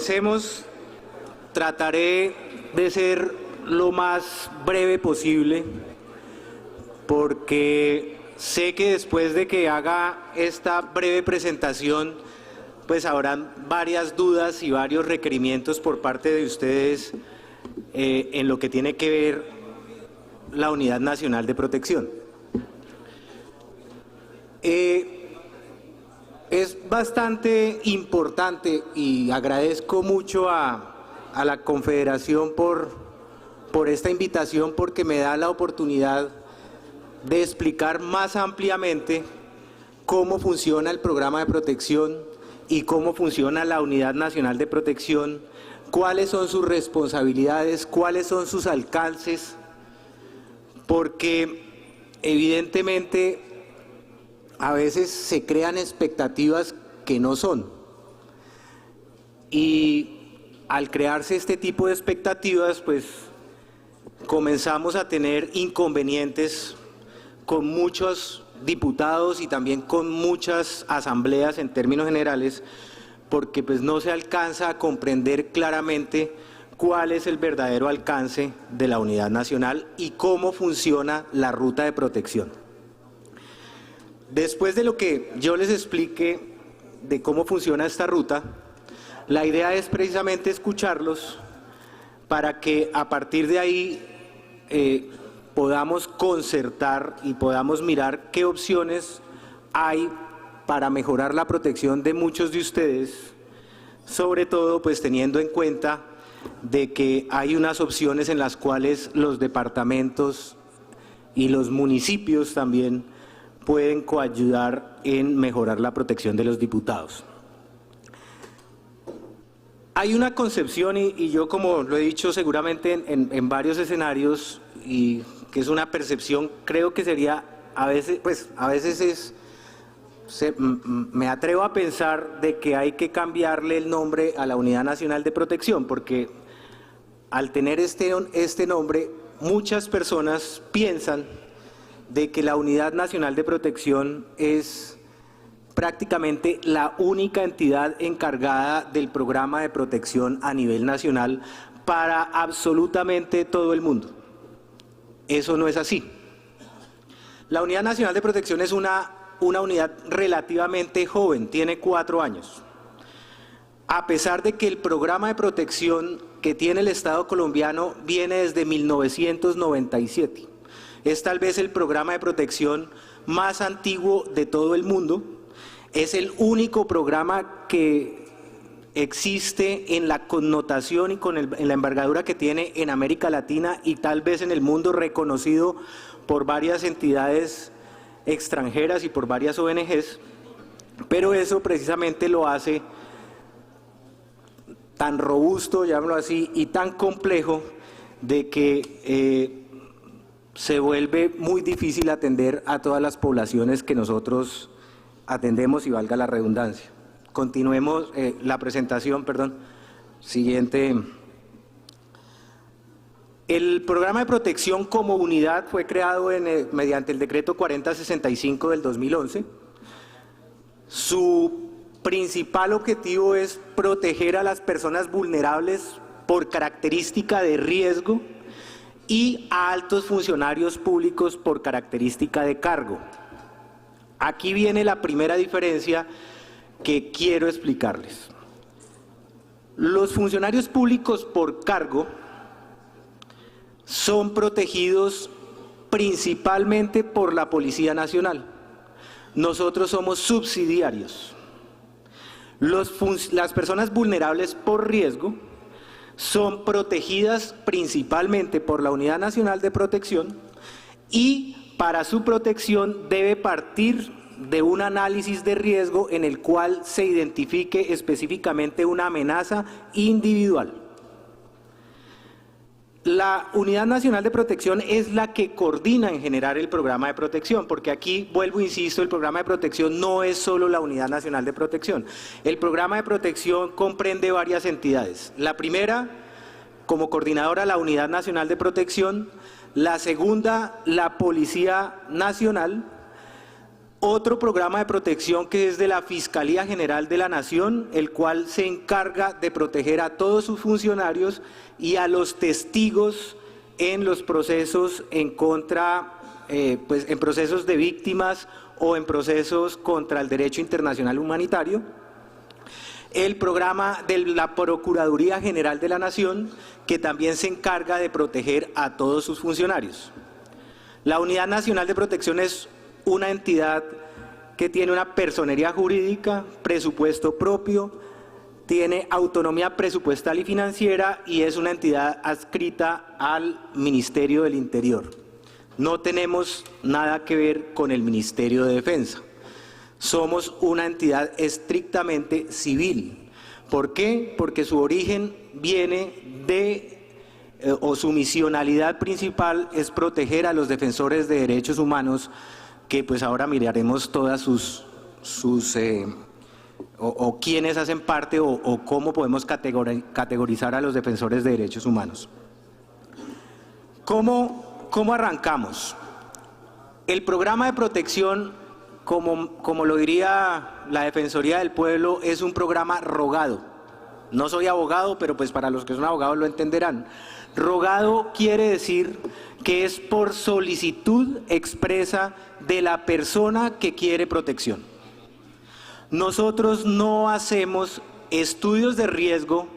comencemos. Trataré de ser lo más breve posible, porque sé que después de que haga esta breve presentación, pues habrán varias dudas y varios requerimientos por parte de ustedes en lo que tiene que ver la Unidad Nacional de Protección. Es bastante importante y agradezco mucho a la Confederación por esta invitación, porque me da la oportunidad de explicar más ampliamente cómo funciona el programa de protección y cómo funciona la Unidad Nacional de Protección, cuáles son sus responsabilidades, cuáles son sus alcances, porque evidentemente a veces se crean expectativas que no son. Y al crearse este tipo de expectativas, pues comenzamos a tener inconvenientes con muchos diputados y también con muchas asambleas en términos generales, porque pues no se alcanza a comprender claramente cuál es el verdadero alcance de la Unidad Nacional y cómo funciona la ruta de protección. Después de lo que yo les explique de cómo funciona esta ruta, la idea es precisamente escucharlos para que a partir de ahí podamos concertar y podamos mirar qué opciones hay para mejorar la protección de muchos de ustedes, sobre todo pues teniendo en cuenta de que hay unas opciones en las cuales los departamentos y los municipios también pueden coayudar en mejorar la protección de los diputados. Hay una concepción, y yo como lo he dicho seguramente en varios escenarios, y que es una percepción, creo que sería, me atrevo a pensar de que hay que cambiarle el nombre a la Unidad Nacional de Protección, porque al tener este nombre, muchas personas piensan de que la Unidad Nacional de Protección es prácticamente la única entidad encargada del programa de protección a nivel nacional para absolutamente todo el mundo. Eso no es así. La Unidad Nacional de Protección es una unidad relativamente joven, tiene 4 años. A pesar de que el programa de protección que tiene el Estado colombiano viene desde 1997. Es tal vez el programa de protección más antiguo de todo el mundo. Es el único programa que existe en la connotación y en la envergadura que tiene en América Latina y tal vez en el mundo, reconocido por varias entidades extranjeras y por varias ONGs, pero eso precisamente lo hace tan robusto, llamémoslo así, y tan complejo de que se vuelve muy difícil atender a todas las poblaciones que nosotros atendemos, y valga la redundancia. Continuemos la presentación, perdón. Siguiente. El programa de protección como unidad fue creado mediante el decreto 4065 del 2011. Su principal objetivo es proteger a las personas vulnerables por característica de riesgo y a altos funcionarios públicos por característica de cargo. Aquí viene la primera diferencia que quiero explicarles. Los funcionarios públicos por cargo son protegidos principalmente por la Policía Nacional. Nosotros somos subsidiarios. Las personas vulnerables por riesgo son protegidas principalmente por la Unidad Nacional de Protección, y para su protección debe partir de un análisis de riesgo en el cual se identifique específicamente una amenaza individual. La Unidad Nacional de Protección es la que coordina en general el programa de protección, porque aquí, vuelvo e insisto, el programa de protección no es solo la Unidad Nacional de Protección. El programa de protección comprende varias entidades. La primera, como coordinadora, la Unidad Nacional de Protección. La segunda, la Policía Nacional. Otro programa de protección que es de la Fiscalía General de la Nación, el cual se encarga de proteger a todos sus funcionarios y a los testigos en los procesos en contra, en procesos de víctimas o en procesos contra el derecho internacional humanitario. El programa de la Procuraduría General de la Nación, que también se encarga de proteger a todos sus funcionarios. La Unidad Nacional de Protección es una entidad que tiene una personería jurídica, presupuesto propio, tiene autonomía presupuestal y financiera y es una entidad adscrita al Ministerio del Interior. No tenemos nada que ver con el Ministerio de Defensa. Somos una entidad estrictamente civil. ¿Por qué? Porque su origen viene o su misionalidad principal es proteger a los defensores de derechos humanos, que pues ahora miraremos todas o quiénes hacen parte o cómo podemos categorizar a los defensores de derechos humanos. ¿Cómo arrancamos? El programa de protección, como lo diría la Defensoría del Pueblo, es un programa rogado. No soy abogado, pero pues para los que son abogados lo entenderán. Rogado quiere decir que es por solicitud expresa de la persona que quiere protección. Nosotros no hacemos estudios de riesgo,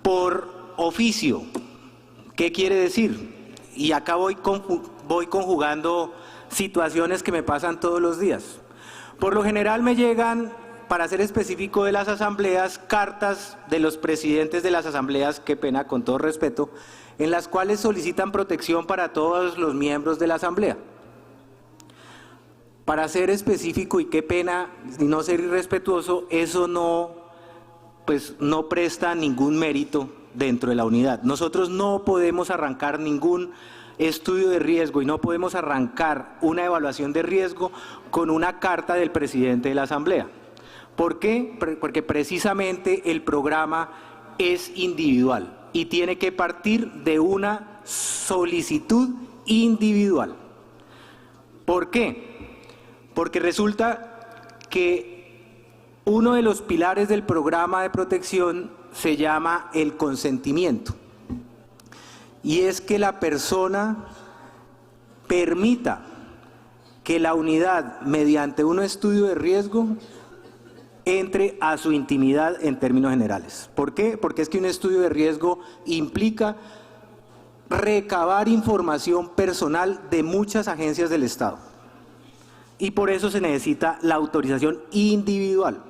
por oficio. ¿Qué quiere decir? Y acá voy conjugando situaciones que me pasan todos los días. Por lo general me llegan, para ser específico, de las asambleas, cartas de los presidentes de las asambleas, qué pena, con todo respeto, en las cuales solicitan protección para todos los miembros de la asamblea. Para ser específico y qué pena, y no ser irrespetuoso, eso no presta ningún mérito dentro de la unidad. Nosotros no podemos arrancar ningún estudio de riesgo y no podemos arrancar una evaluación de riesgo con una carta del presidente de la asamblea. ¿Por qué? Porque precisamente el programa es individual y tiene que partir de una solicitud individual. ¿Por qué? Porque resulta que uno de los pilares del programa de protección se llama el consentimiento. Y es que la persona permita que la unidad, mediante un estudio de riesgo, entre a su intimidad en términos generales. ¿Por qué? Porque es que un estudio de riesgo implica recabar información personal de muchas agencias del Estado. Y por eso se necesita la autorización individual.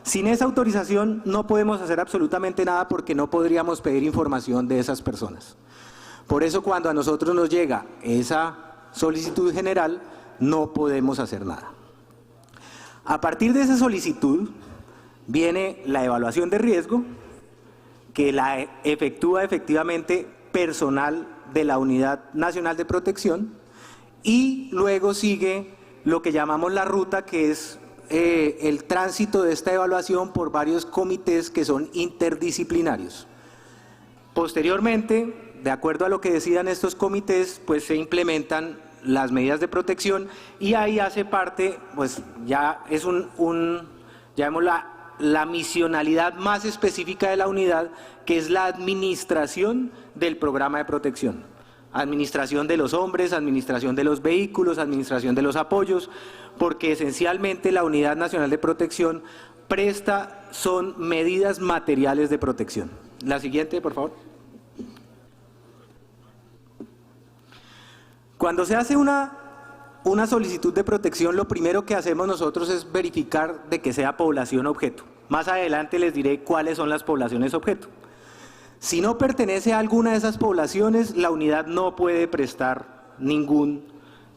Sin esa autorización no podemos hacer absolutamente nada porque no podríamos pedir información de esas personas. Por eso cuando a nosotros nos llega esa solicitud general, no podemos hacer nada. A partir de esa solicitud viene la evaluación de riesgo, que la efectúa efectivamente personal de la Unidad Nacional de Protección, y luego sigue lo que llamamos la ruta, que es el tránsito de esta evaluación por varios comités que son interdisciplinarios. Posteriormente, de acuerdo a lo que decidan estos comités, pues se implementan las medidas de protección y ahí hace parte, pues ya es llamemos la misionalidad más específica de la unidad, que es la administración del programa de protección. Administración de los hombres, administración de los vehículos, administración de los apoyos, porque esencialmente la Unidad Nacional de Protección son medidas materiales de protección. La siguiente, por favor. Cuando se hace una solicitud de protección, lo primero que hacemos nosotros es verificar de que sea población objeto. Más adelante les diré cuáles son las poblaciones objeto. Si no pertenece a alguna de esas poblaciones, la unidad no puede prestar ningún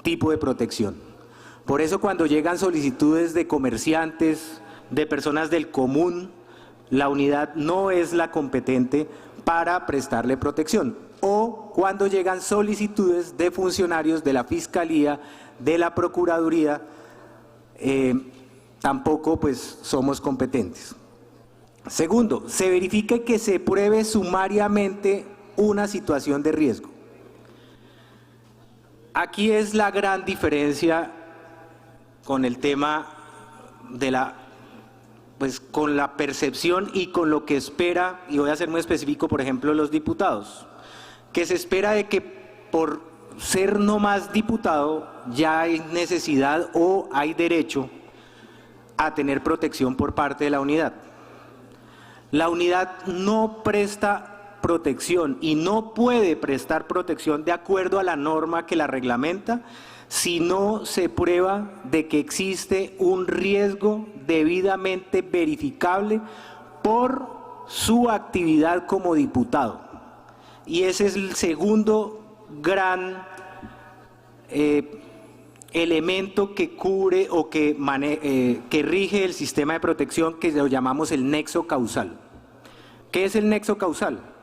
tipo de protección. Por eso cuando llegan solicitudes de comerciantes, de personas del común, la unidad no es la competente para prestarle protección. O cuando llegan solicitudes de funcionarios de la Fiscalía, de la Procuraduría, tampoco pues somos competentes. Segundo, se verifica que se pruebe sumariamente una situación de riesgo. Aquí es la gran diferencia con el tema de con la percepción y con lo que espera, y voy a ser muy específico, por ejemplo, los diputados, que se espera de que por ser no más diputado ya hay necesidad o hay derecho a tener protección por parte de la unidad. La unidad no presta protección y no puede prestar protección de acuerdo a la norma que la reglamenta si no se prueba de que existe un riesgo debidamente verificable por su actividad como diputado. Y ese es el segundo gran elemento que cubre o que rige el sistema de protección, que lo llamamos el nexo causal. ¿Qué es el nexo causal?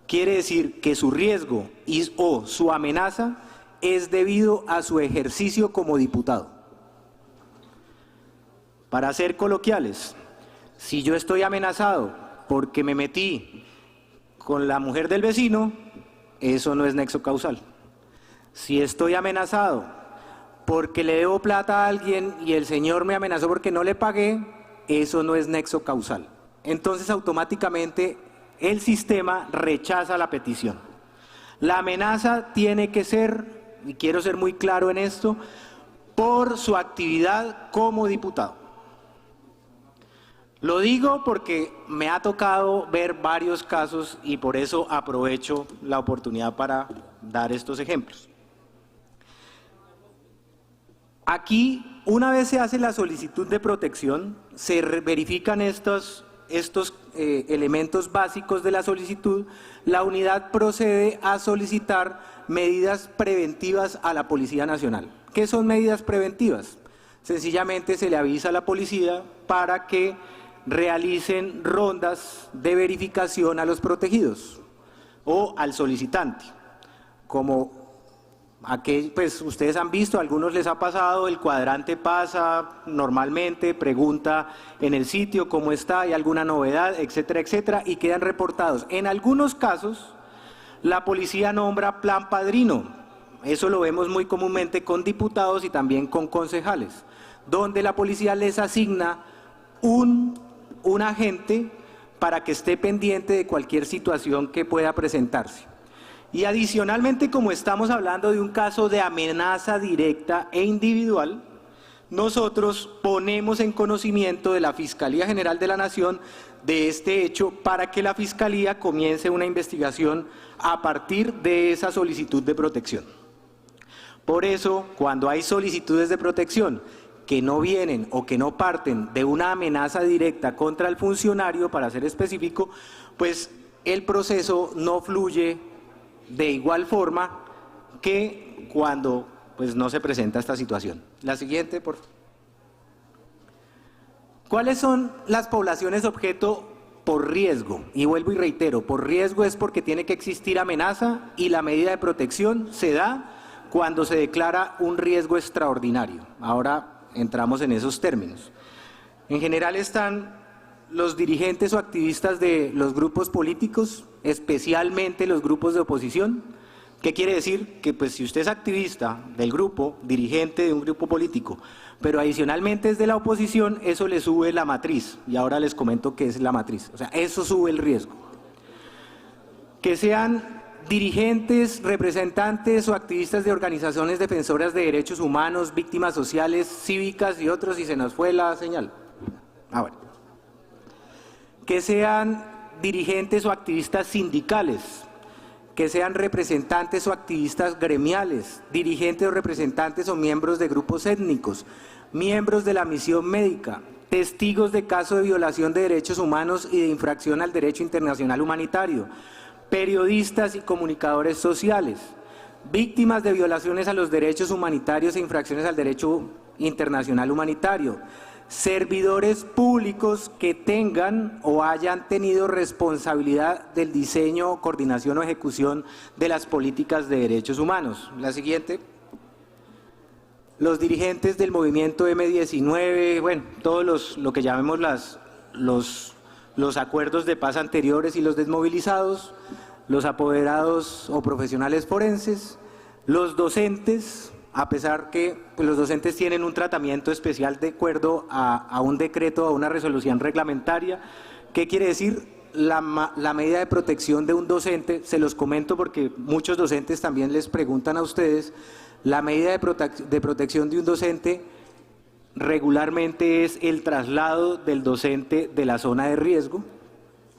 Quiere decir que su riesgo o su amenaza es debido a su ejercicio como diputado. Para ser coloquiales, si yo estoy amenazado porque me metí con la mujer del vecino, eso no es nexo causal. Si estoy amenazado porque le debo plata a alguien y el señor me amenazó porque no le pagué, eso no es nexo causal. Entonces automáticamente el sistema rechaza la petición. La amenaza tiene que ser, y quiero ser muy claro en esto, por su actividad como diputado. Lo digo porque me ha tocado ver varios casos y por eso aprovecho la oportunidad para dar estos ejemplos. Aquí, una vez se hace la solicitud de protección, se verifican estos elementos básicos de la solicitud. La unidad procede a solicitar medidas preventivas a la Policía Nacional. ¿Qué son medidas preventivas? Sencillamente se le avisa a la policía para que realicen rondas de verificación a los protegidos o al solicitante. Como pues ustedes han visto, a algunos les ha pasado, el cuadrante pasa normalmente, pregunta en el sitio cómo está, hay alguna novedad, etcétera, etcétera, y quedan reportados. En algunos casos, la policía nombra plan padrino. Eso lo vemos muy comúnmente con diputados y también con concejales, donde la policía les asigna un agente para que esté pendiente de cualquier situación que pueda presentarse. Y adicionalmente, como estamos hablando de un caso de amenaza directa e individual, nosotros ponemos en conocimiento de la Fiscalía General de la Nación de este hecho para que la Fiscalía comience una investigación a partir de esa solicitud de protección. Por eso, cuando hay solicitudes de protección que no vienen o que no parten de una amenaza directa contra el funcionario, para ser específico, pues el proceso no fluye de igual forma que cuando pues no se presenta esta situación. La siguiente, por favor. ¿Cuáles son las poblaciones objeto por riesgo? Y vuelvo y reitero, por riesgo es porque tiene que existir amenaza y la medida de protección se da cuando se declara un riesgo extraordinario. Ahora entramos en esos términos. En general están los dirigentes o activistas de los grupos políticos, especialmente los grupos de oposición. ¿Qué quiere decir? Que pues si usted es activista del grupo, dirigente de un grupo político, pero adicionalmente es de la oposición, eso le sube la matriz, y ahora les comento qué es la matriz. O sea, eso sube el riesgo. Que sean dirigentes, representantes o activistas de organizaciones defensoras de derechos humanos, víctimas sociales, cívicas y otros, y se nos fue la señal. Bueno. Que sean dirigentes o activistas sindicales, que sean representantes o activistas gremiales, dirigentes o representantes o miembros de grupos étnicos, miembros de la misión médica, testigos de casos de violación de derechos humanos y de infracción al derecho internacional humanitario, periodistas y comunicadores sociales, víctimas de violaciones a los derechos humanitarios e infracciones al derecho internacional humanitario, servidores públicos que tengan o hayan tenido responsabilidad del diseño, coordinación o ejecución de las políticas de derechos humanos. La siguiente. Los dirigentes del movimiento M19, bueno, todos lo que llamemos los acuerdos de paz anteriores y los desmovilizados, los apoderados o profesionales forenses, Los docentes, a pesar que pues, los docentes tienen un tratamiento especial de acuerdo a un decreto, a una resolución reglamentaria. ¿Qué quiere decir? La medida de protección de un docente, se los comento porque muchos docentes también les preguntan a ustedes, la medida de protección de un docente regularmente es el traslado del docente de la zona de riesgo.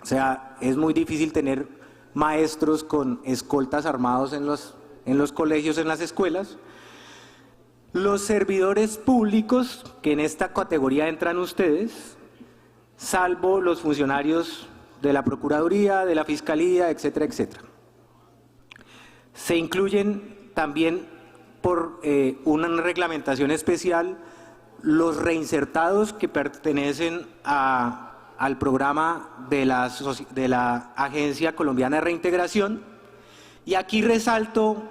O sea, es muy difícil tener maestros con escoltas armados en los colegios, en las escuelas. Los servidores públicos, que en esta categoría entran ustedes, salvo los funcionarios de la Procuraduría, de la Fiscalía, etcétera, etcétera. Se incluyen también por una reglamentación especial los reinsertados que pertenecen al programa de la Agencia Colombiana de Reintegración. Y aquí resalto,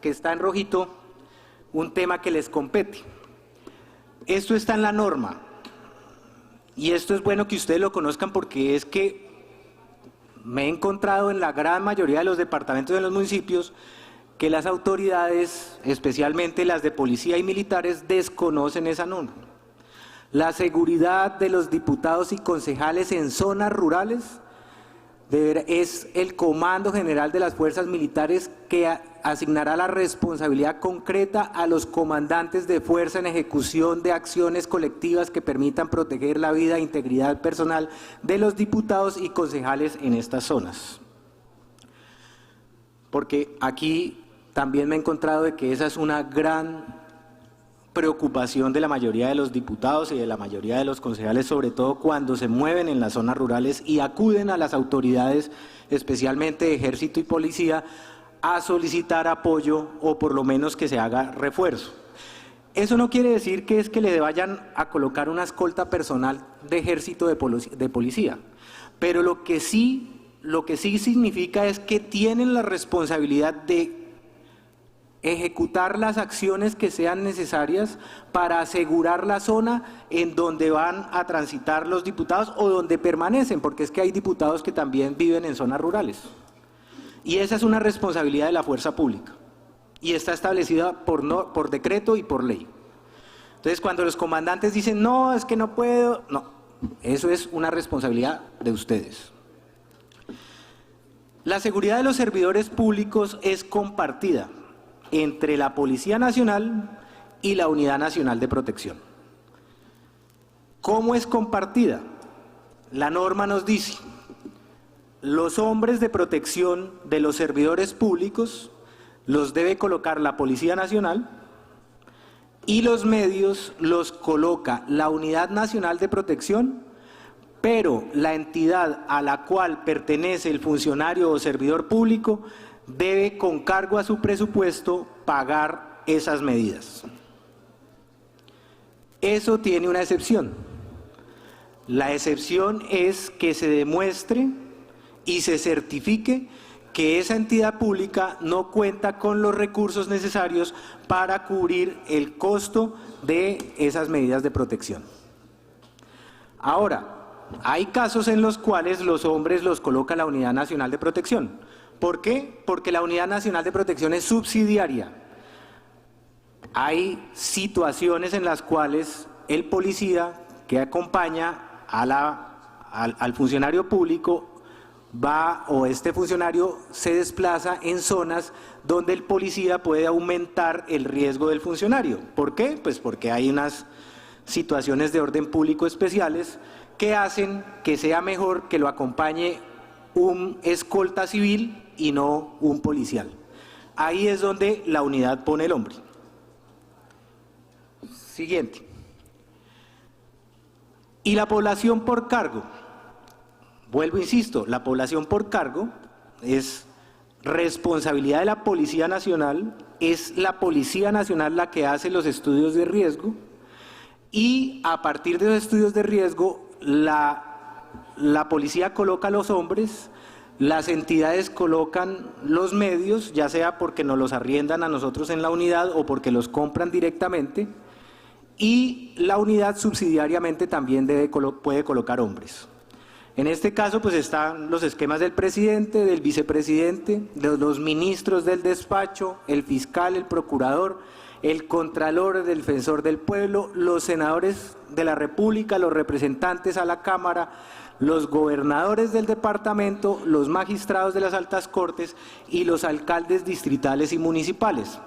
que está en rojito, un tema que les compete. Esto está en la norma. Y esto es bueno que ustedes lo conozcan porque es que me he encontrado en la gran mayoría de los departamentos de los municipios que las autoridades, especialmente las de policía y militares, desconocen esa norma. La seguridad de los diputados y concejales en zonas rurales es el Comando General de las Fuerzas Militares que asignará la responsabilidad concreta a los comandantes de fuerza en ejecución de acciones colectivas que permitan proteger la vida e integridad personal de los diputados y concejales en estas zonas. Porque aquí también me he encontrado de que esa es una gran preocupación de la mayoría de los diputados y de la mayoría de los concejales, sobre todo cuando se mueven en las zonas rurales y acuden a las autoridades, especialmente de Ejército y Policía, a solicitar apoyo o por lo menos que se haga refuerzo. Eso no quiere decir que es que le vayan a colocar una escolta personal de Ejército de Policía, pero lo que sí significa es que tienen la responsabilidad de ejecutar las acciones que sean necesarias para asegurar la zona en donde van a transitar los diputados o donde permanecen, porque es que hay diputados que también viven en zonas rurales. Y esa es una responsabilidad de la fuerza pública y está establecida por decreto y por ley. Entonces, cuando los comandantes dicen, no, es que no puedo, no, eso es una responsabilidad de ustedes. La seguridad de los servidores públicos es compartida entre la Policía Nacional y la Unidad Nacional de Protección. ¿Cómo es compartida? La norma nos dice, los hombres de protección de los servidores públicos los debe colocar la Policía Nacional y los medios los coloca la Unidad Nacional de Protección, pero la entidad a la cual pertenece el funcionario o servidor público debe, con cargo a su presupuesto, pagar esas medidas. Eso tiene una excepción. La excepción es que se demuestre y se certifique que esa entidad pública no cuenta con los recursos necesarios para cubrir el costo de esas medidas de protección. Ahora, hay casos en los cuales los hombres los coloca la Unidad Nacional de Protección. ¿Por qué? Porque la Unidad Nacional de Protección es subsidiaria. Hay situaciones en las cuales el policía que acompaña al funcionario público va, o este funcionario se desplaza en zonas donde el policía puede aumentar el riesgo del funcionario. ¿Por qué? Pues porque hay unas situaciones de orden público especiales que hacen que sea mejor que lo acompañe un escolta civil y no un policial. Ahí es donde la unidad pone el hombre. Siguiente. Y la población por cargo. Vuelvo, insisto, la población por cargo es responsabilidad de la Policía Nacional, es la Policía Nacional la que hace los estudios de riesgo y a partir de los estudios de riesgo la policía coloca a los hombres, las entidades colocan los medios, ya sea porque nos los arriendan a nosotros en la unidad o porque los compran directamente, y la unidad subsidiariamente también puede colocar hombres. En este caso, pues están los esquemas del presidente, del vicepresidente, de los ministros del despacho, el fiscal, el procurador, el contralor, el defensor del pueblo, los senadores de la República, los representantes a la Cámara, los gobernadores del departamento, los magistrados de las altas cortes y los alcaldes distritales y municipales.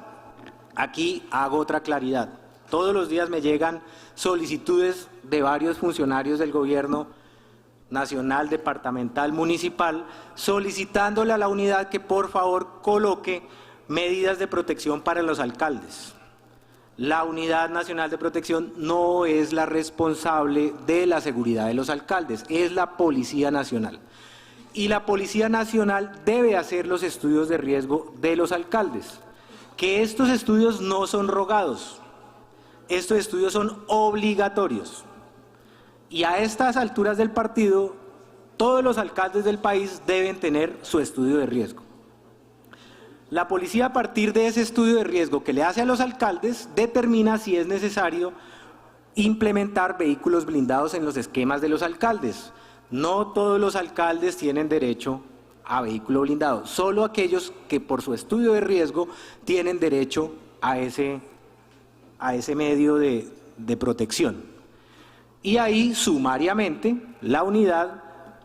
Aquí hago otra claridad. Todos los días me llegan solicitudes de varios funcionarios del gobierno nacional, departamental, municipal, solicitándole a la unidad que por favor coloque medidas de protección para los alcaldes. La Unidad Nacional de Protección no es la responsable de la seguridad de los alcaldes, es la Policía Nacional. Y la Policía Nacional debe hacer los estudios de riesgo de los alcaldes, que estos estudios no son rogados, estos estudios son obligatorios. Y a estas alturas del partido, todos los alcaldes del país deben tener su estudio de riesgo. La policía, a partir de ese estudio de riesgo que le hace a los alcaldes, determina si es necesario implementar vehículos blindados en los esquemas de los alcaldes. No todos los alcaldes tienen derecho a vehículo blindado, solo aquellos que por su estudio de riesgo tienen derecho a ese medio de protección. Y ahí, sumariamente, la unidad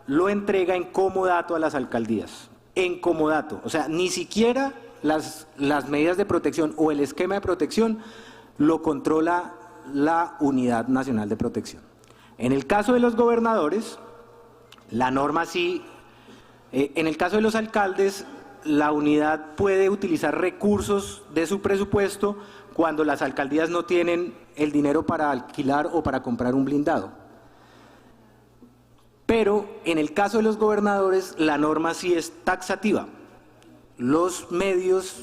lo entrega en comodato a las alcaldías. En comodato, o sea, ni siquiera las medidas de protección o el esquema de protección lo controla la Unidad Nacional de Protección. En el caso de los gobernadores, la norma sí, en el caso de los alcaldes, la unidad puede utilizar recursos de su presupuesto cuando las alcaldías no tienen el dinero para alquilar o para comprar un blindado. Pero en el caso de los gobernadores, la norma sí es taxativa. Los medios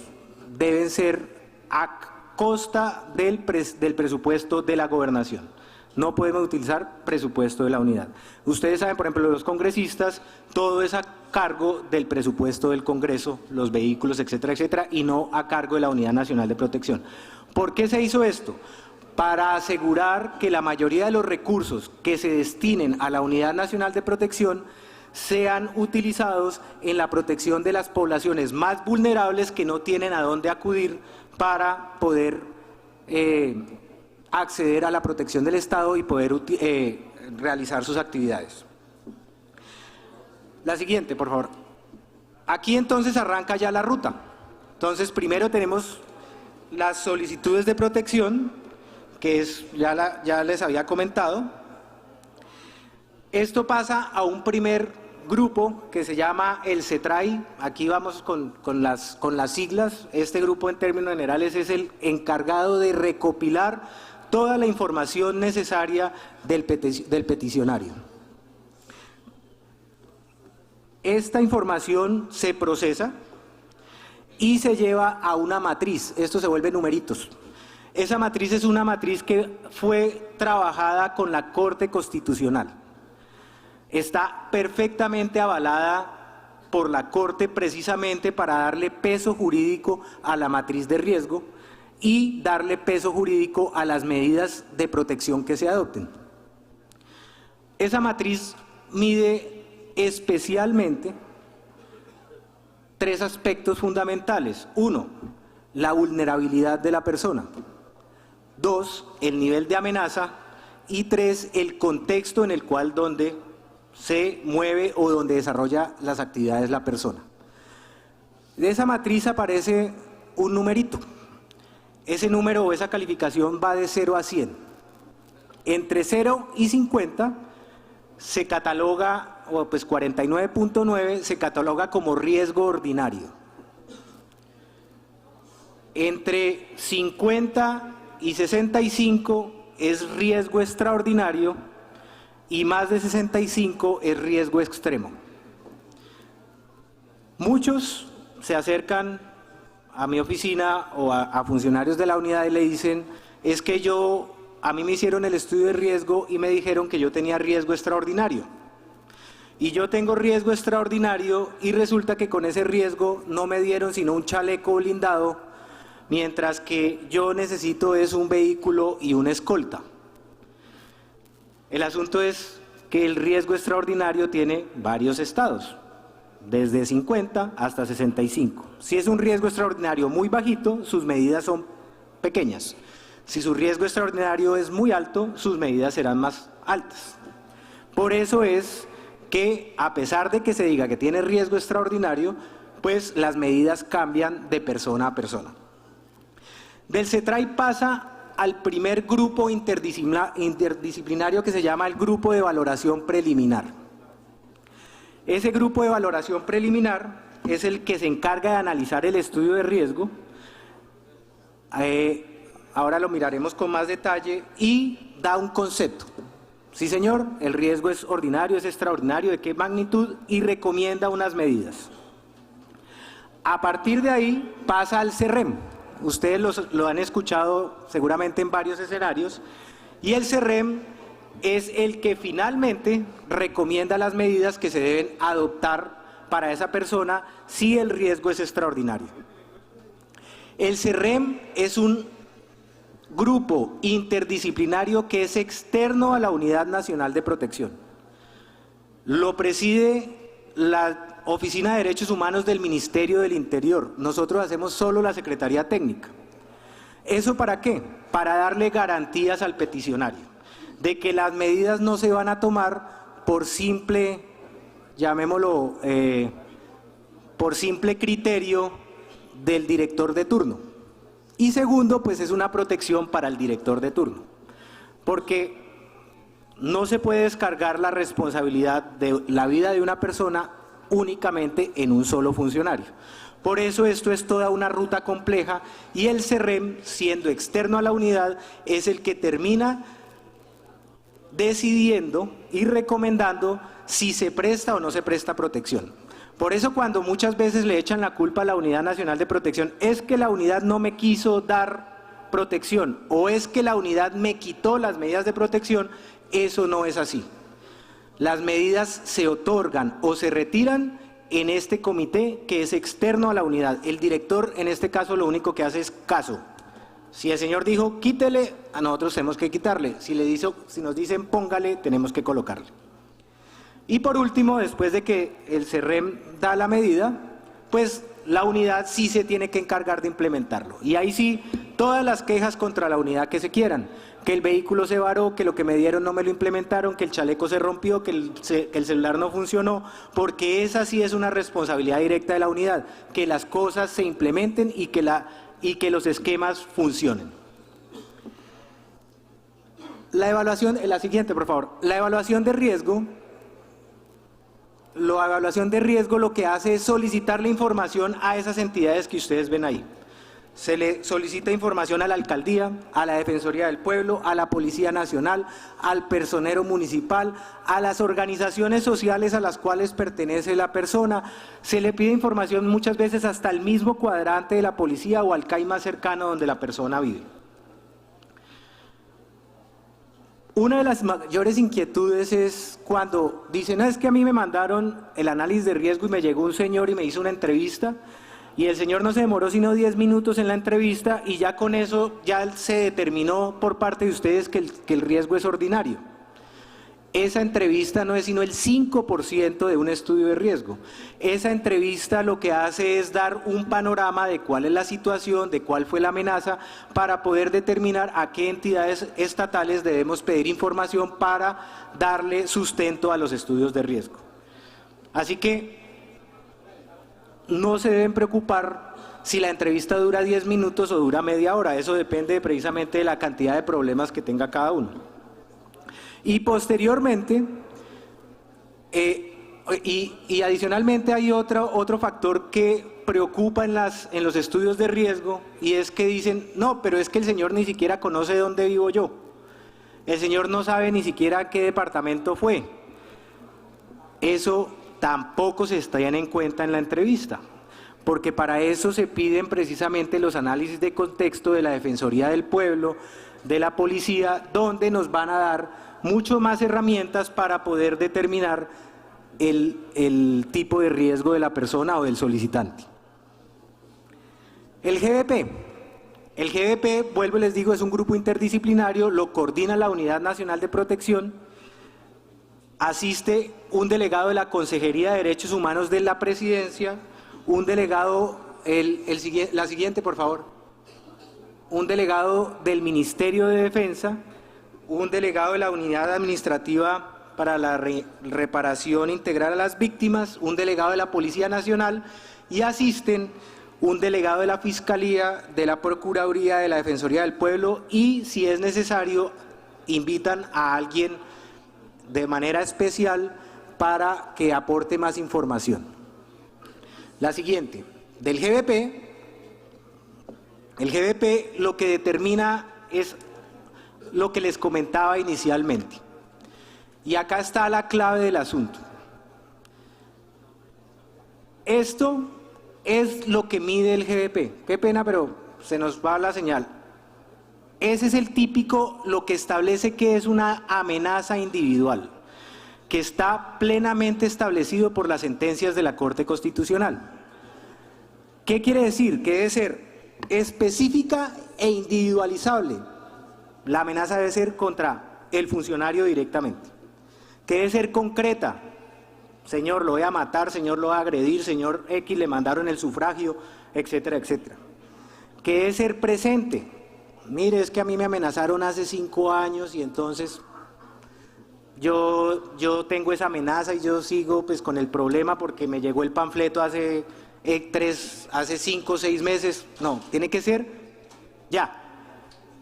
deben ser a costa del presupuesto de la gobernación. No podemos utilizar presupuesto de la unidad. Ustedes saben, por ejemplo, los congresistas, todo es a cargo del presupuesto del Congreso, los vehículos, etcétera, etcétera, y no a cargo de la Unidad Nacional de Protección. ¿Por qué se hizo esto? Para asegurar que la mayoría de los recursos que se destinen a la Unidad Nacional de Protección sean utilizados en la protección de las poblaciones más vulnerables que no tienen a dónde acudir para poder acceder a la protección del Estado y poder realizar sus actividades. La siguiente, por favor. Aquí entonces arranca ya la ruta. Entonces, primero tenemos las solicitudes de protección, que es, ya les había comentado. Esto pasa a un primer grupo que se llama el CETRAI. Aquí vamos con las siglas. Este grupo, en términos generales, es el encargado de recopilar toda la información necesaria del peticionario. Esta información se procesa y se lleva a una matriz. Esto se vuelve numeritos. Esa matriz es una matriz que fue trabajada con la Corte Constitucional. Está perfectamente avalada por la Corte precisamente para darle peso jurídico a la matriz de riesgo y darle peso jurídico a las medidas de protección que se adopten. Esa matriz mide especialmente tres aspectos fundamentales. Uno, la vulnerabilidad de la persona. Dos, el nivel de amenaza. Y tres, el contexto en el cual donde se mueve o donde desarrolla las actividades la persona. De esa matriz aparece un numerito. Ese número o esa calificación va de 0 a 100. Entre 0 y 50 se cataloga, o pues 49.9 se cataloga como riesgo ordinario. Entre 50 y 65 es riesgo extraordinario y más de 65 es riesgo extremo. Muchos se acercan a mi oficina o a funcionarios de la unidad y le dicen, es que a mí me hicieron el estudio de riesgo y me dijeron que yo tenía riesgo extraordinario. Y yo tengo riesgo extraordinario y resulta que con ese riesgo no me dieron sino un chaleco blindado, mientras que yo necesito es un vehículo y una escolta. El asunto es que el riesgo extraordinario tiene varios estados, desde 50 hasta 65. Si es un riesgo extraordinario muy bajito, sus medidas son pequeñas. Si su riesgo extraordinario es muy alto, sus medidas serán más altas. Por eso es que, a pesar de que se diga que tiene riesgo extraordinario, pues las medidas cambian de persona a persona. Del CETRAI pasa al primer grupo interdisciplinario que se llama el Grupo de Valoración Preliminar. Ese grupo de valoración preliminar es el que se encarga de analizar el estudio de riesgo. Ahora lo miraremos con más detalle y da un concepto. Sí, señor, el riesgo es ordinario, es extraordinario, ¿de qué magnitud? Y recomienda unas medidas. A partir de ahí pasa al CERREM. Ustedes lo han escuchado seguramente en varios escenarios, y el CERREM es el que finalmente recomienda las medidas que se deben adoptar para esa persona si el riesgo es extraordinario. El CERREM es un grupo interdisciplinario que es externo a la Unidad Nacional de Protección. Lo preside la Oficina de Derechos Humanos del Ministerio del Interior. Nosotros hacemos solo la Secretaría Técnica. ¿Eso para qué? Para darle garantías al peticionario de que las medidas no se van a tomar por simple, llamémoslo, por simple criterio del director de turno. Y segundo, pues es una protección para el director de turno, porque no se puede descargar la responsabilidad de la vida de una persona únicamente en un solo funcionario. Por eso esto es toda una ruta compleja, y el CERREM, siendo externo a la unidad, es el que termina decidiendo y recomendando si se presta o no se presta protección. Por eso cuando muchas veces le echan la culpa a la Unidad Nacional de Protección, es que la unidad no me quiso dar protección o es que la unidad me quitó las medidas de protección, eso no es así. Las medidas se otorgan o se retiran en este comité que es externo a la unidad. El director en este caso lo único que hace es caso. Si el señor dijo quítele, a nosotros tenemos que quitarle. Si nos dicen póngale, tenemos que colocarle. Y por último, después de que el CERREM da la medida, pues la unidad sí se tiene que encargar de implementarlo. Y ahí sí, todas las quejas contra la unidad que se quieran, que el vehículo se varó, que lo que me dieron no me lo implementaron, que el chaleco se rompió, que el celular no funcionó, porque esa sí es una responsabilidad directa de la unidad, que las cosas se implementen y que los esquemas funcionen. La evaluación, la siguiente por favor, la evaluación de riesgo. La evaluación de riesgo lo que hace es solicitar la información a esas entidades que ustedes ven ahí. Se le solicita información a la alcaldía, a la Defensoría del Pueblo, a la Policía Nacional, al personero municipal, a las organizaciones sociales a las cuales pertenece la persona. Se le pide información muchas veces hasta el mismo cuadrante de la policía o al CAI más cercano donde la persona vive. Una de las mayores inquietudes es cuando dicen, no, es que a mí me mandaron el análisis de riesgo y me llegó un señor y me hizo una entrevista y el señor no se demoró sino 10 minutos en la entrevista y ya con eso ya se determinó por parte de ustedes que el riesgo es ordinario. Esa entrevista no es sino el 5% de un estudio de riesgo. Esa entrevista lo que hace es dar un panorama de cuál es la situación, de cuál fue la amenaza, para poder determinar a qué entidades estatales debemos pedir información para darle sustento a los estudios de riesgo. Así que no se deben preocupar si la entrevista dura 10 minutos o dura media hora, eso depende precisamente de la cantidad de problemas que tenga cada uno. Y posteriormente, y adicionalmente hay otro factor que preocupa en los estudios de riesgo, y es que dicen, no, pero es que el señor ni siquiera conoce dónde vivo yo, el señor no sabe ni siquiera a qué departamento fue. Eso tampoco se tiene en cuenta en la entrevista, porque para eso se piden precisamente los análisis de contexto de la Defensoría del Pueblo, de la Policía, donde nos van a dar mucho más herramientas para poder determinar el tipo de riesgo de la persona o del solicitante. El GBP, vuelvo y les digo, es un grupo interdisciplinario, lo coordina la Unidad Nacional de Protección asiste un delegado de la Consejería de Derechos Humanos de la Presidencia, un delegado, la siguiente por favor, un delegado del Ministerio de Defensa, un delegado de la Unidad Administrativa para la Reparación Integral a las Víctimas, un delegado de la Policía Nacional y asisten un delegado de la Fiscalía, de la Procuraduría, de la Defensoría del Pueblo y, si es necesario, invitan a alguien de manera especial para que aporte más información. La siguiente, del GBP, el GBP lo que determina es lo que les comentaba inicialmente. Y acá está la clave del asunto. Esto es lo que mide el GBP. Qué pena, pero se nos va la señal. Ese es el típico, lo que establece que es una amenaza individual, que está plenamente establecido por las sentencias de la Corte Constitucional. ¿Qué quiere decir? Que debe ser específica e individualizable. La amenaza debe ser contra el funcionario directamente. Que debe ser concreta. Señor, lo voy a matar, señor, lo voy a agredir, señor X, le mandaron el sufragio, etcétera, etcétera. Que debe ser presente. Mire, es que a mí me amenazaron hace 5 años y entonces yo tengo esa amenaza y yo sigo pues con el problema porque me llegó el panfleto hace 5 o 6 meses. No, tiene que ser ya,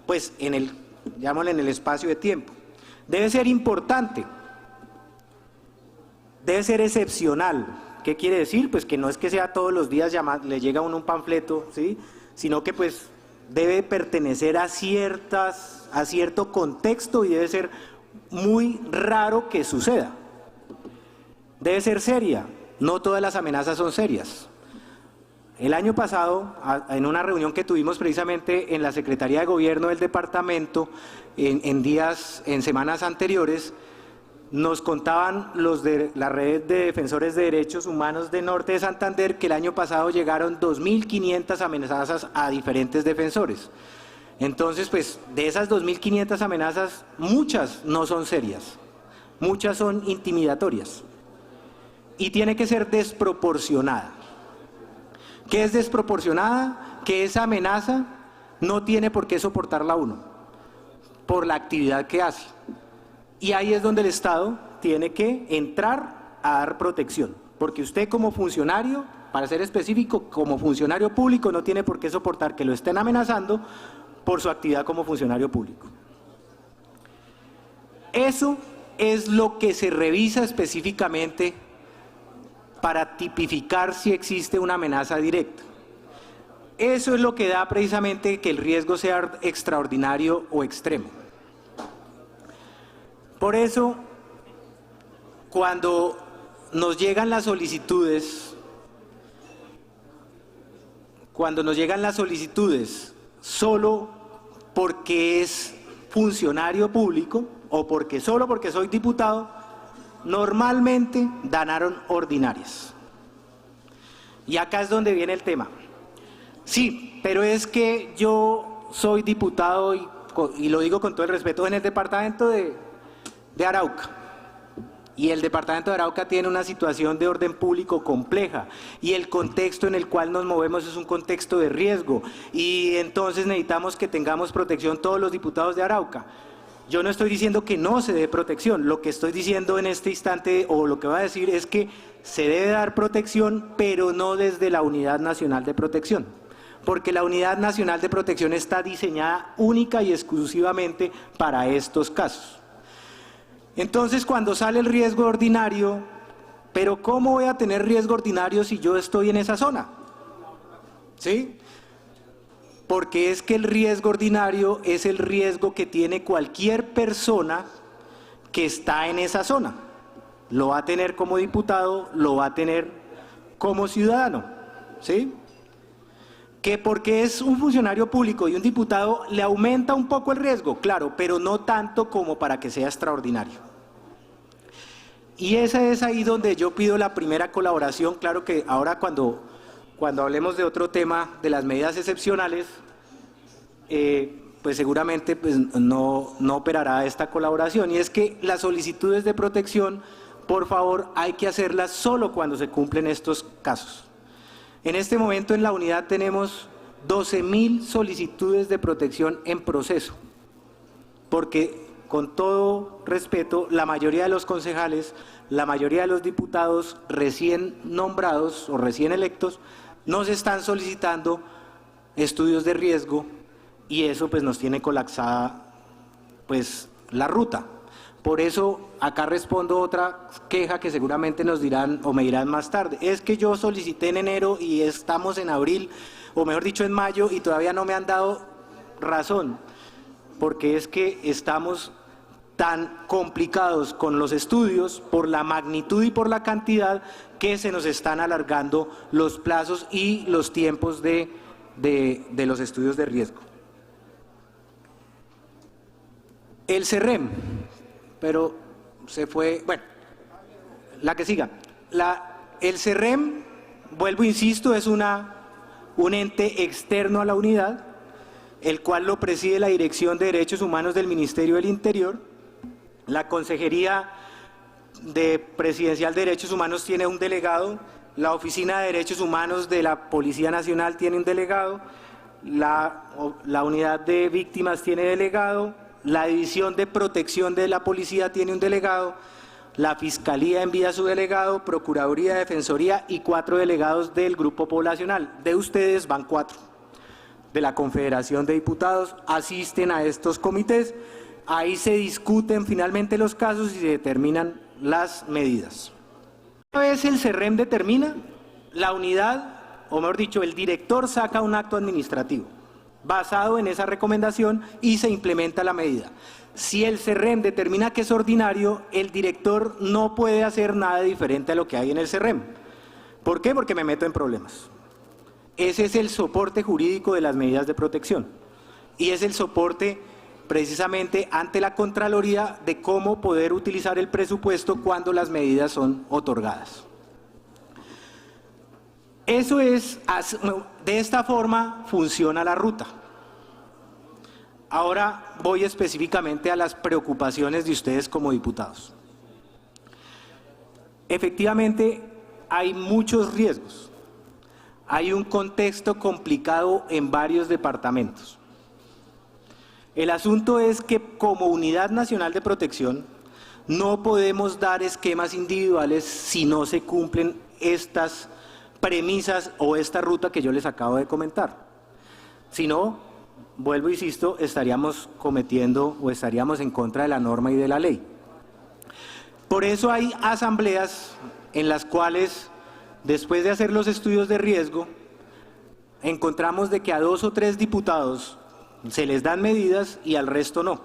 pues llamémosle en el espacio de tiempo. Debe ser importante. Debe ser excepcional. ¿Qué quiere decir? Pues que no es que sea todos los días le llega a uno un panfleto, ¿sí? Sino que pues debe pertenecer a cierto contexto y debe ser muy raro que suceda. Debe ser seria. No todas las amenazas son serias. El año pasado, en una reunión que tuvimos precisamente en la Secretaría de Gobierno del departamento, en semanas anteriores, nos contaban los de la red de defensores de derechos humanos de Norte de Santander que el año pasado llegaron 2.500 amenazas a diferentes defensores. Entonces, pues, de esas 2.500 amenazas, muchas no son serias, muchas son intimidatorias y tiene que ser desproporcionada. ¿Qué es desproporcionada? Que esa amenaza no tiene por qué soportarla uno, por la actividad que hace. Y ahí es donde el Estado tiene que entrar a dar protección, porque usted como funcionario, para ser específico, como funcionario público no tiene por qué soportar que lo estén amenazando por su actividad como funcionario público. Eso es lo que se revisa específicamente para tipificar si existe una amenaza directa. Eso es lo que da precisamente que el riesgo sea extraordinario o extremo. Por eso, cuando nos llegan las solicitudes, solo porque es funcionario público o solo porque soy diputado, normalmente ganaron ordinarias. Y acá es donde viene el tema. Sí, pero es que yo soy diputado y lo digo con todo el respeto en el departamento de Arauca. Y el departamento de Arauca tiene una situación de orden público compleja y el contexto en el cual nos movemos es un contexto de riesgo y entonces necesitamos que tengamos protección todos los diputados de Arauca. Yo no estoy diciendo que no se dé protección, lo que estoy diciendo en este instante o lo que voy a decir es que se debe dar protección, pero no desde la Unidad Nacional de Protección, porque la Unidad Nacional de Protección está diseñada única y exclusivamente para estos casos. Entonces, cuando sale el riesgo ordinario, ¿pero cómo voy a tener riesgo ordinario si yo estoy en esa zona? ¿Sí? Porque es que el riesgo ordinario es el riesgo que tiene cualquier persona que está en esa zona. Lo va a tener como diputado, lo va a tener como ciudadano, ¿sí? Que porque es un funcionario público y un diputado le aumenta un poco el riesgo, claro, pero no tanto como para que sea extraordinario. Y esa es ahí donde yo pido la primera colaboración. Claro que ahora cuando hablemos de otro tema, de las medidas excepcionales, pues seguramente pues, no operará esta colaboración, y es que las solicitudes de protección, por favor, hay que hacerlas solo cuando se cumplen estos casos. En este momento en la unidad tenemos 12.000 solicitudes de protección en proceso, porque con todo respeto, la mayoría de los concejales, la mayoría de los diputados recién nombrados o recién electos, nos están solicitando estudios de riesgo, y eso pues nos tiene colapsada pues la ruta. Por eso acá respondo otra queja que seguramente nos dirán o me dirán más tarde. Es que yo solicité en enero y estamos en abril, o mejor dicho en mayo, y todavía no me han dado razón, porque es que estamos tan complicados con los estudios por la magnitud y por la cantidad que se nos están alargando los plazos y los tiempos de los estudios de riesgo. El CERREM, pero se fue, bueno, la que siga. El CERREM, vuelvo, insisto, es un ente externo a la unidad, el cual lo preside la Dirección de Derechos Humanos del Ministerio del Interior. La Consejería Presidencial de Derechos Humanos tiene un delegado, la Oficina de Derechos Humanos de la Policía Nacional tiene un delegado, la Unidad de Víctimas tiene delegado, la División de Protección de la Policía tiene un delegado, la Fiscalía envía su delegado, Procuraduría, Defensoría y 4 delegados del Grupo Poblacional. De ustedes van 4. De la Confederación de Diputados asisten a estos comités, ahí se discuten finalmente los casos y se determinan las medidas. Una vez el CERREM determina, la unidad, o mejor dicho, el director saca un acto administrativo basado en esa recomendación y se implementa la medida. Si el CERREM determina que es ordinario, el director no puede hacer nada diferente a lo que hay en el CERREM. ¿Por qué? Porque me meto en problemas. Ese es el soporte jurídico de las medidas de protección y es el soporte precisamente ante la Contraloría de cómo poder utilizar el presupuesto cuando las medidas son otorgadas. Eso es, de esta forma funciona la ruta. Ahora voy específicamente a las preocupaciones de ustedes como diputados. Efectivamente, hay muchos riesgos. Hay un contexto complicado en varios departamentos. El asunto es que como Unidad Nacional de Protección no podemos dar esquemas individuales si no se cumplen estas premisas o esta ruta que yo les acabo de comentar. Si no, vuelvo e insisto, estaríamos cometiendo o estaríamos en contra de la norma y de la ley. Por eso hay asambleas en las cuales, después de hacer los estudios de riesgo, encontramos de que a 2 o 3 diputados se les dan medidas y al resto no.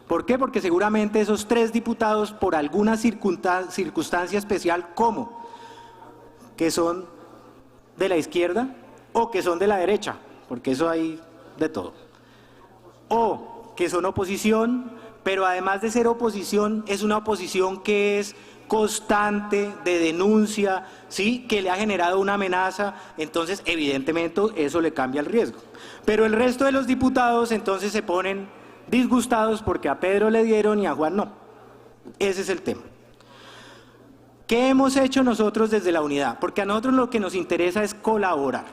¿Por qué? Porque seguramente esos 3 diputados, por alguna circunstancia especial, como que son de la izquierda o que son de la derecha, porque eso hay de todo, o que son oposición, pero además de ser oposición, es una oposición que es constante, de denuncia, ¿sí?, que le ha generado una amenaza, entonces evidentemente eso le cambia el riesgo. Pero el resto de los diputados entonces se ponen disgustados porque a Pedro le dieron y a Juan no. Ese es el tema. ¿Qué hemos hecho nosotros desde la unidad? Porque a nosotros lo que nos interesa es colaborar.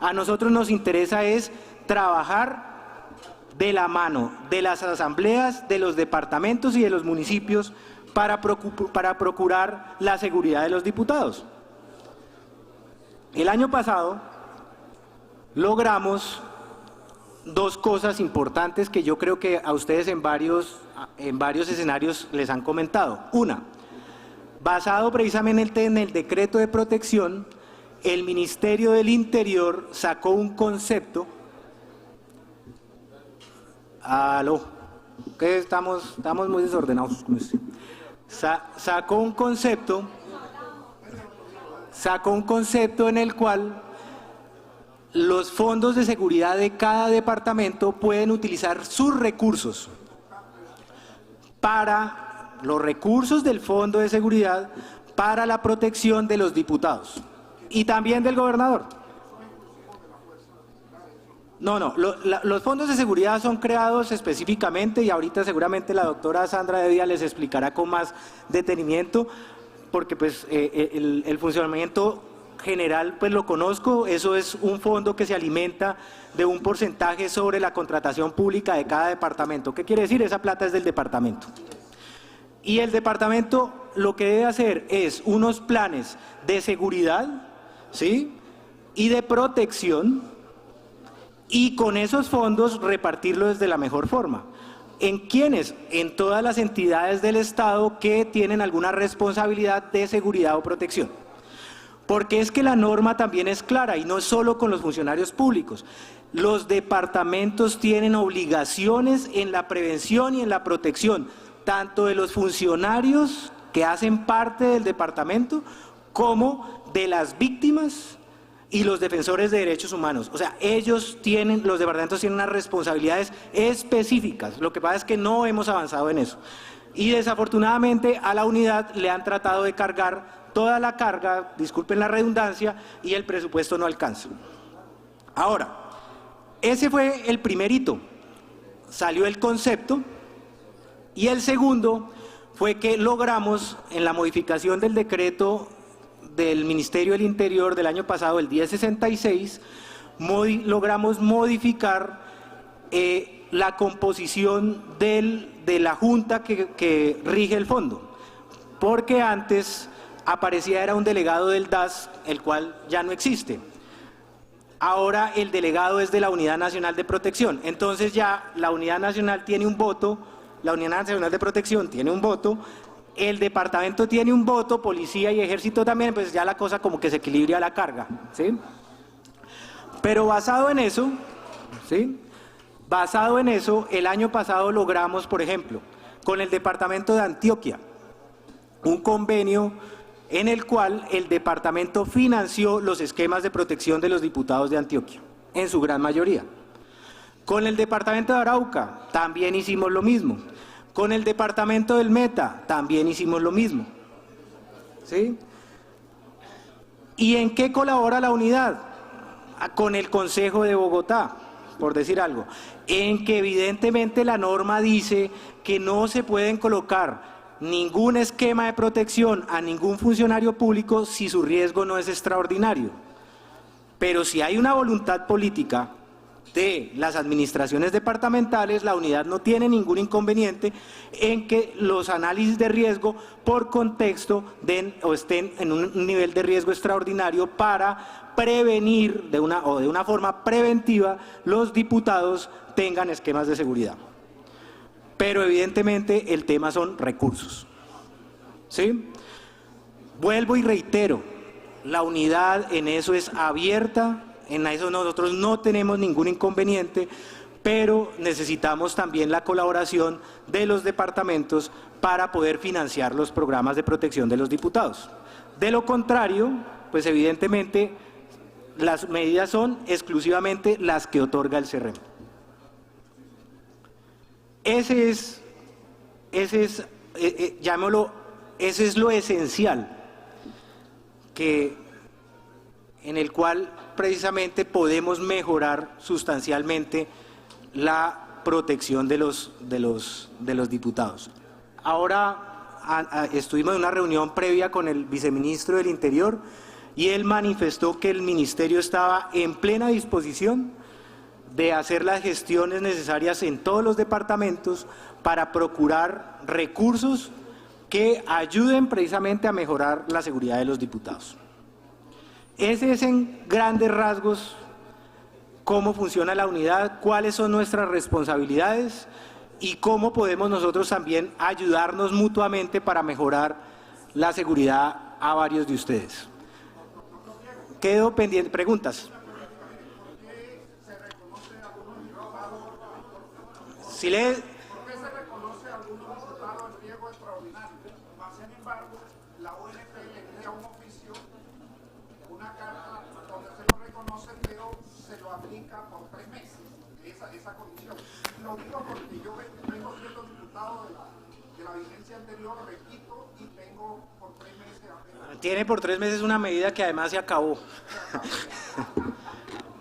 A nosotros nos interesa es trabajar de la mano de las asambleas, de los departamentos y de los municipios para procurar la seguridad de los diputados. El año pasado logramos 2 cosas importantes que yo creo que a ustedes en varios escenarios les han comentado. Una, basado precisamente en el decreto de protección, el Ministerio del Interior sacó un concepto. Que estamos muy desordenados con esto. Sacó un concepto en el cual los fondos de seguridad de cada departamento pueden utilizar sus recursos para los recursos del Fondo de Seguridad para la protección de los diputados y también del gobernador. No, los fondos de seguridad son creados específicamente y ahorita seguramente la doctora Sandra de Vía les explicará con más detenimiento, porque pues el funcionamiento general pues lo conozco. Eso es un fondo que se alimenta de un porcentaje sobre la contratación pública de cada departamento. ¿Qué quiere decir? Esa plata es del departamento. Y el departamento lo que debe hacer es unos planes de seguridad, ¿sí?, y de protección, y con esos fondos repartirlos de la mejor forma. ¿En quiénes? En todas las entidades del Estado que tienen alguna responsabilidad de seguridad o protección. Porque es que la norma también es clara y no es solo con los funcionarios públicos. Los departamentos tienen obligaciones en la prevención y en la protección, tanto de los funcionarios que hacen parte del departamento como de las víctimas y los defensores de derechos humanos. O sea, los departamentos tienen unas responsabilidades específicas. Lo que pasa es que no hemos avanzado en eso. Y desafortunadamente a la unidad le han tratado de cargar toda la carga, disculpen la redundancia, y el presupuesto no alcanza. Ahora, ese fue el primer hito. Salió el concepto, y el segundo fue que logramos, en la modificación del decreto del Ministerio del Interior del año pasado, el 1066, logramos modificar la composición de la junta que rige el fondo, porque antes aparecía era un delegado del DAS, el cual ya no existe. Ahora el delegado es de la Unidad Nacional de Protección, entonces ya la Unidad Nacional tiene un voto, la Unidad Nacional de Protección tiene un voto, el departamento tiene un voto, policía y ejército también, pues ya la cosa como que se equilibra la carga, ¿sí? Pero basado en eso, ¿sí?, basado en eso, el año pasado logramos, por ejemplo, con el departamento de Antioquia, un convenio en el cual el departamento financió los esquemas de protección de los diputados de Antioquia, en su gran mayoría. Con el departamento de Arauca también hicimos lo mismo. Con el departamento del Meta también hicimos lo mismo, ¿sí? ¿Y en qué colabora la unidad? Con el Consejo de Bogotá, por decir algo, en que evidentemente la norma dice que no se pueden colocar ningún esquema de protección a ningún funcionario público si su riesgo no es extraordinario. Pero si hay una voluntad política de las administraciones departamentales, la unidad no tiene ningún inconveniente en que los análisis de riesgo por contexto den o estén en un nivel de riesgo extraordinario para prevenir de una forma preventiva los diputados tengan esquemas de seguridad. Pero evidentemente el tema son recursos, ¿sí? Vuelvo y reitero, la unidad en eso es abierta. En eso nosotros no tenemos ningún inconveniente, pero necesitamos también la colaboración de los departamentos para poder financiar los programas de protección de los diputados. De lo contrario, pues evidentemente las medidas son exclusivamente las que otorga el CERREM. Ese es lo esencial en el cual precisamente podemos mejorar sustancialmente la protección de los diputados. Ahora estuvimos en una reunión previa con el viceministro del Interior y él manifestó que el ministerio estaba en plena disposición de hacer las gestiones necesarias en todos los departamentos para procurar recursos que ayuden precisamente a mejorar la seguridad de los diputados. Ese es en grandes rasgos cómo funciona la unidad, cuáles son nuestras responsabilidades y cómo podemos nosotros también ayudarnos mutuamente para mejorar la seguridad a varios de ustedes. Quedo pendiente. ¿Preguntas? Si le... ¿Por qué se reconoce a algunos diputados el riesgo extraordinario? Sin embargo, la ONP le envía un oficio, una carta donde se lo reconoce, pero se lo aplica por 3 meses, esa condición. Lo digo porque yo vengo siendo diputado de la vigencia anterior, repito, y tengo por 3 meses apenas. Tiene por 3 meses una medida que además se acabó.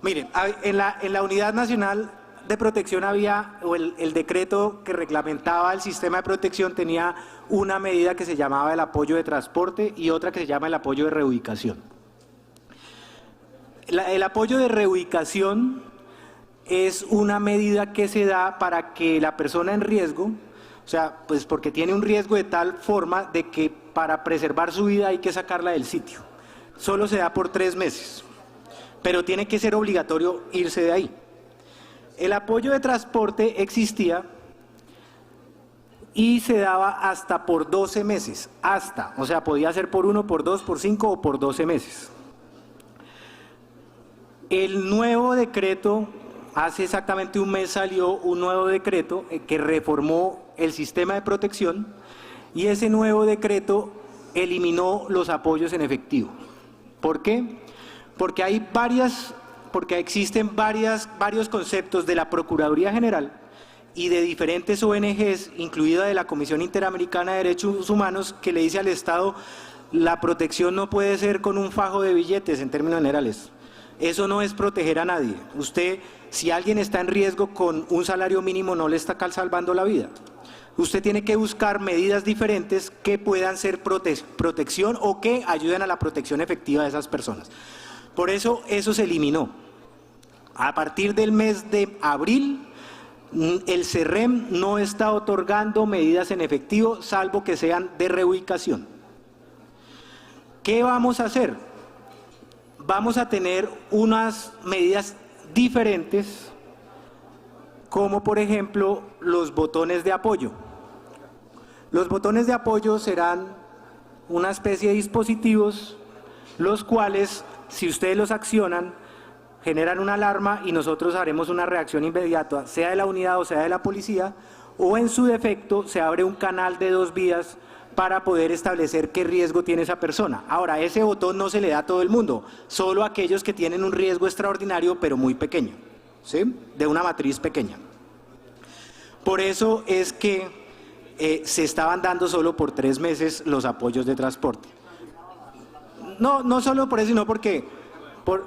Miren, en la Unidad Nacional de Protección había, o el decreto que reglamentaba el sistema de protección tenía una medida que se llamaba el apoyo de transporte y otra que se llama el apoyo de reubicación. El apoyo de reubicación es una medida que se da para que la persona en riesgo, o sea, pues porque tiene un riesgo de tal forma de que para preservar su vida hay que sacarla del sitio. Solo se da por 3 meses, pero tiene que ser obligatorio irse de ahí. El apoyo de transporte existía y se daba hasta por 12 meses, hasta, o sea, podía ser por 1, por 2, por 5 o por 12 meses. El nuevo decreto, hace exactamente un mes salió un nuevo decreto que reformó el sistema de protección y ese nuevo decreto eliminó los apoyos en efectivo. ¿Por qué? Porque existen varios conceptos de la Procuraduría General y de diferentes ONGs, incluida de la Comisión Interamericana de Derechos Humanos, que le dice al Estado, la protección no puede ser con un fajo de billetes en términos generales. Eso no es proteger a nadie. Usted, si alguien está en riesgo con un salario mínimo, no le está salvando la vida. Usted tiene que buscar medidas diferentes que puedan ser protección o que ayuden a la protección efectiva de esas personas. Por eso, eso se eliminó. A partir del mes de abril, el CERREM no está otorgando medidas en efectivo, salvo que sean de reubicación. ¿Qué vamos a hacer? Vamos a tener unas medidas diferentes, como por ejemplo los botones de apoyo. Los botones de apoyo serán una especie de dispositivos, los cuales, si ustedes los accionan, generan una alarma y nosotros haremos una reacción inmediata, sea de la unidad o sea de la policía, o en su defecto se abre un canal de 2 vías para poder establecer qué riesgo tiene esa persona. Ahora, ese botón no se le da a todo el mundo, solo a aquellos que tienen un riesgo extraordinario, pero muy pequeño, ¿sí? De una matriz pequeña. Por eso es que se estaban dando solo por 3 meses los apoyos de transporte. No solo por eso, sino porque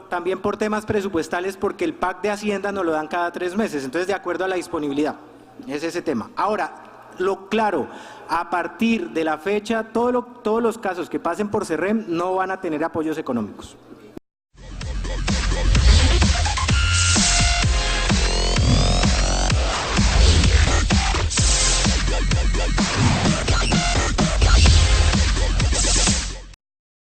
también por temas presupuestales, porque el PAC de Hacienda nos lo dan cada 3 meses, entonces de acuerdo a la disponibilidad, es ese tema. Ahora, lo claro, a partir de la fecha, todos los casos que pasen por CERREM no van a tener apoyos económicos.